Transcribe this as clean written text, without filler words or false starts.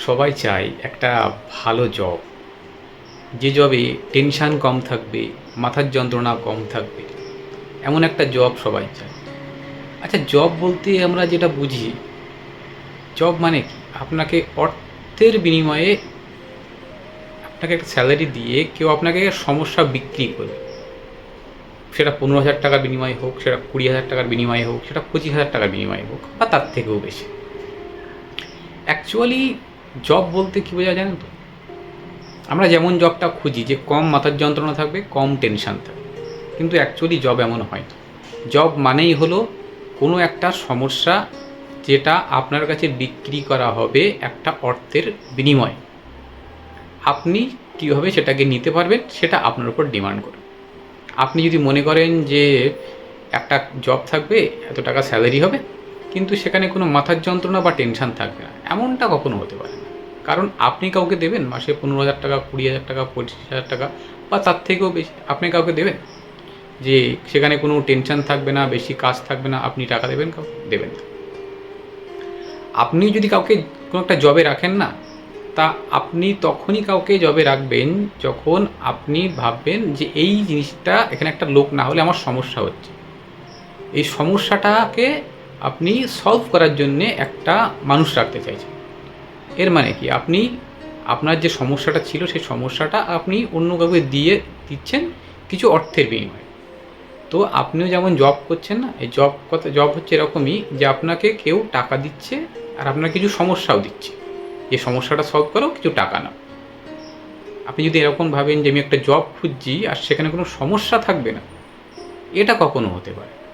সবাই চায় একটা ভালো জব, যে জবে টেনশান কম থাকবে, মাথার যন্ত্রণা কম থাকবে, এমন একটা জব সবাই চায়। আচ্ছা, জব বলতে আমরা যেটা বুঝি, জব মানে কি? আপনাকে অর্থের বিনিময়ে আপনাকে একটা স্যালারি দিয়ে কেউ আপনাকে সমস্যা বিক্রি করবে। সেটা 15,000 টাকার বিনিময়ে হোক, সেটা 20,000 টাকার বিনিময়ে হোক, সেটা 25,000 টাকার বিনিময়ে হোক, বা তার থেকেও বেশি। অ্যাকচুয়ালি জব বলতে কী বোঝায় জানেন তো? আমরা যেমন জবটা খুঁজি যে কম মাথার যন্ত্রণা থাকবে, কম টেনশান থাকবে, কিন্তু অ্যাকচুয়ালি জব এমন হয় না। জব মানেই হলো কোনো একটা সমস্যা যেটা আপনার কাছে বিক্রি করা হবে একটা অর্থের বিনিময়ে। আপনি কীভাবে সেটাকে নিতে পারবেন সেটা আপনার উপর ডিমান্ড করে। আপনি যদি মনে করেন যে একটা জব থাকবে, এত টাকা স্যালারি হবে, কিন্তু সেখানে কোনো মাথার যন্ত্রণা বা টেনশান থাকবে না, এমনটা কখনো হতে পারে না। কারণ আপনি কাউকে দেবেন মাসে 15,000 টাকা, 20,000 টাকা, 25,000 টাকা, বা তার থেকেও বেশি আপনি কাউকে দেবেন যে সেখানে কোনো টেনশান থাকবে না, বেশি কাজ থাকবে না, আপনি টাকা দেবেন? কাউকে দেবেন না। আপনি যদি কাউকে কোনো একটা জবে রাখেন না, তা আপনি তখনই কাউকে জবে রাখবেন যখন আপনি ভাববেন যে এই জিনিসটা এখানে একটা লোক না হলে আমার সমস্যা হচ্ছে, এই সমস্যাটাকে আপনি সলভ করার জন্যে একটা মানুষ রাখতে চাইছেন। এর মানে কি? আপনি আপনার যে সমস্যাটা ছিল সেই সমস্যাটা আপনি অন্য কাউকে দিয়ে দিচ্ছেন কিছু অর্থের বিনিময়ে। তো আপনিও যেমন জব করছেন না, এই জব হচ্ছে এরকমই যে আপনাকে কেউ টাকা দিচ্ছে আর আপনার কিছু সমস্যাও দিচ্ছে, যে সমস্যাটা সলভ করো, কিছু টাকা নাও। আপনি যদি এরকম ভাবেন যে আমি একটা জব খুঁজছি আর সেখানে কোনো সমস্যা থাকবে না, এটা কখনো হতে পারে না।